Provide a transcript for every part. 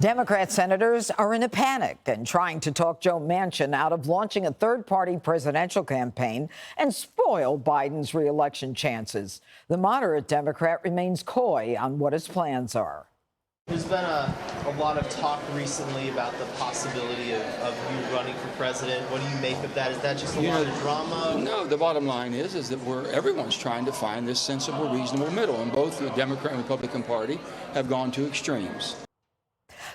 Democrat senators are in a panic and trying to talk Joe Manchin out of launching a third-party presidential campaign and spoil Biden's re-election chances. The moderate Democrat remains coy on what his plans are. There's been a lot of talk recently about the possibility of you running for president. What do you make of that? Is that just a lot of drama? No, the bottom line is that everyone's trying to find this sensible, reasonable middle, and both the Democrat and Republican Party have gone to extremes.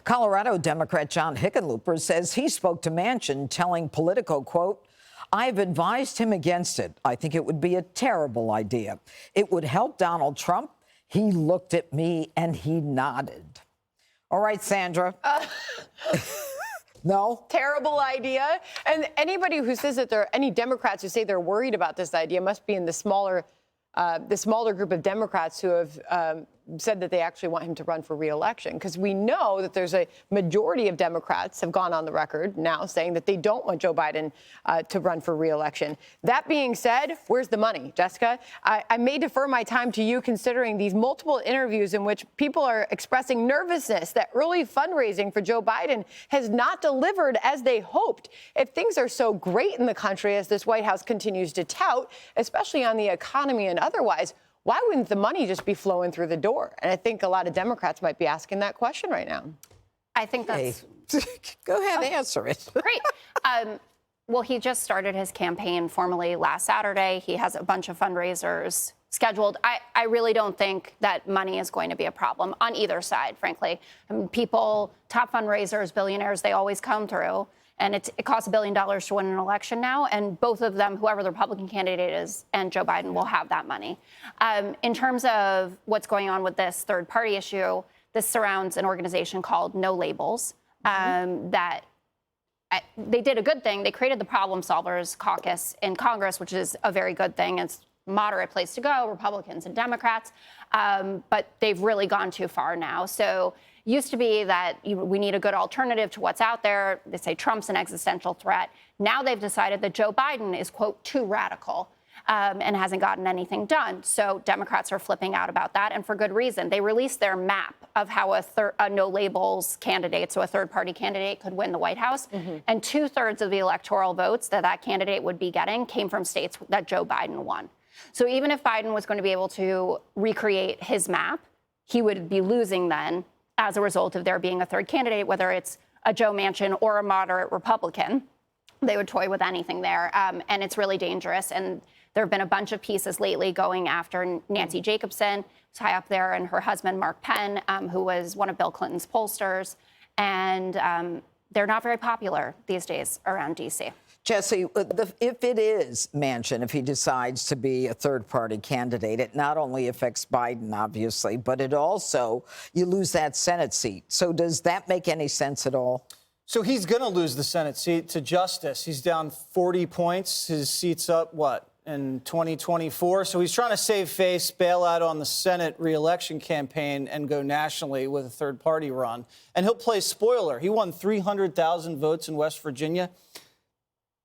Colorado Democrat John Hickenlooper says he spoke to Manchin, telling Politico, quote, "I've advised him against it. I think it would be a terrible idea. It would help Donald Trump. He looked at me and he nodded." All right, Sandra. No? Terrible idea. And anybody who says that any Democrats who say they're worried about this idea must be in the smaller group of Democrats who have said that they actually want him to run for re-election, because we know that there's a majority of Democrats have gone on the record now saying that they don't want Joe Biden to run for re-election. That being said, where's the money, Jessica? I may defer my time to you, considering these multiple interviews in which people are expressing nervousness that early fundraising for Joe Biden has not delivered as they hoped. If things are so great in the country as this White House continues to tout, especially on the economy and otherwise, why wouldn't the money just be flowing through the door? And I think a lot of Democrats might be asking that question right now. I think that's... Go ahead, answer it. Great. Well, he just started his campaign formally last Saturday. He has a bunch of fundraisers scheduled. I really don't think that money is going to be a problem on either side, frankly. I mean, people, top fundraisers, billionaires, they always come through. And it costs $1 billion to win an election now. And both of them, whoever the Republican candidate is, and Joe Biden will have that money. In terms of what's going on with this third party issue, this surrounds an organization called No Labels that they did a good thing. They created the Problem Solvers Caucus in Congress, which is a very good thing. It's a moderate place to go, Republicans and Democrats. But they've really gone too far now. So used to be that we need a good alternative to what's out there. They say Trump's an existential threat. Now they've decided that Joe Biden is, quote, too radical and hasn't gotten anything done. So Democrats are flipping out about that, and for good reason. They released their map of how a no-labels candidate, so a third-party candidate, could win the White House. And 2/3 of the electoral votes that candidate would be getting came from states that Joe Biden won. So even if Biden was going to be able to recreate his map, he would be losing then as a result of there being a third candidate, whether it's a Joe Manchin or a moderate Republican. They would toy with anything there, and it's really dangerous. And there have been a bunch of pieces lately going after Nancy Jacobson, who's high up there, and her husband, Mark Penn, who was one of Bill Clinton's pollsters. And they're not very popular these days around D.C. Jesse, if it is Manchin, if he decides to be a third-party candidate, it not only affects Biden, obviously, but it also, you lose that Senate seat. So does that make any sense at all? So he's going to lose the Senate seat to Justice. He's down 40 points. His seat's up, what, in 2024? So he's trying to save face, bail out on the Senate re-election campaign, and go nationally with a third-party run. And he'll play spoiler. He won 300,000 votes in West Virginia.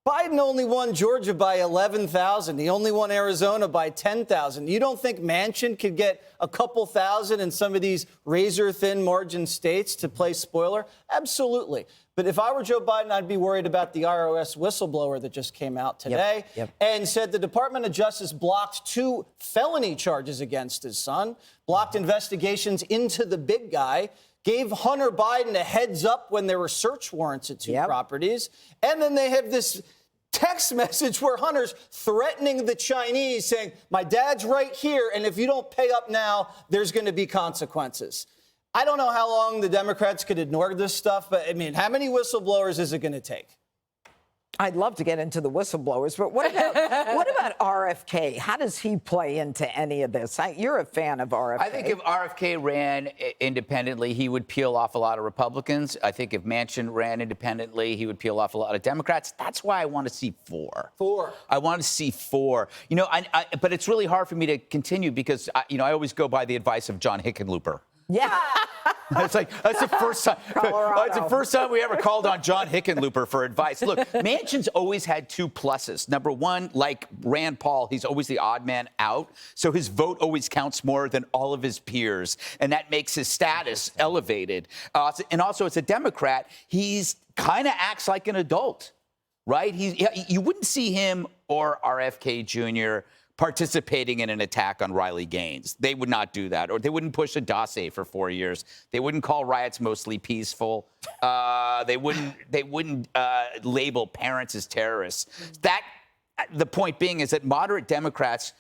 Biden only won Georgia by 11,000. He only won Arizona by 10,000. You don't think Manchin could get a couple thousand in some of these razor-thin margin states to play spoiler? Absolutely. But if I were Joe Biden, I'd be worried about the IRS whistleblower that just came out today and said the Department of Justice blocked 2 felony charges against his son, blocked investigations into the big guy, gave Hunter Biden a heads up when there were search warrants at 2 properties. And then they have this text message where Hunter's threatening the Chinese, saying, my dad's right here, and if you don't pay up now, there's going to be consequences. I don't know how long the Democrats could ignore this stuff, but, I mean, how many whistleblowers is it going to take? I'd love to get into the whistleblowers, but what about RFK? How does he play into any of this? You're a fan of RFK. I think if RFK ran independently, he would peel off a lot of Republicans. I think if Manchin ran independently, he would peel off a lot of Democrats. That's why I want to see 4. 4. I want to see 4. You know, but it's really hard for me to continue because, I always go by the advice of John Hickenlooper. Yeah. It's like that's the first time. Colorado. It's the first time we ever called on John Hickenlooper for advice. Look, Manchin's always had two pluses. Number one, like Rand Paul, he's always the odd man out, so his vote always counts more than all of his peers, and that makes his status elevated. And also, as a Democrat, he's kind of acts like an adult, right? You wouldn't see him or RFK Jr. participating in an attack on Riley Gaines. They would not do that. Or they wouldn't push a dossier for 4 years. They wouldn't call riots mostly peaceful. They wouldn't label parents as terrorists. The point being is that moderate Democrats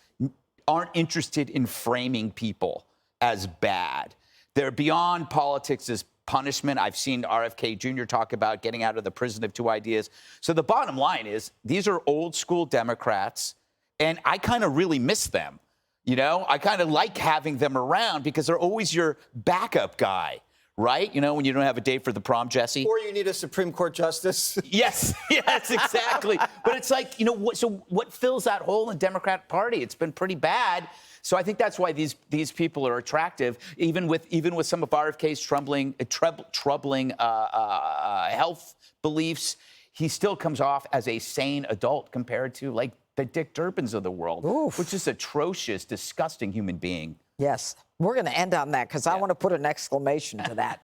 aren't interested in framing people as bad. They're beyond politics as punishment. I've seen RFK Jr. talk about getting out of the prison of two ideas. So the bottom line is these are old school Democrats. And I kind of really miss them. You know, I kind of like having them around because they're always your backup guy, right? You know, when you don't have a date for the prom, Jesse. Or you need a Supreme Court justice. Yes, exactly. But it's like, you know, what fills that hole in the Democrat Party? It's been pretty bad. So I think that's why these people are attractive, even with some of RFK's troubling health beliefs. He still comes off as a sane adult compared to like the Dick Durbins of the world, which is atrocious, disgusting human being. Yes. We're going to end on that because I want to put an exclamation to that.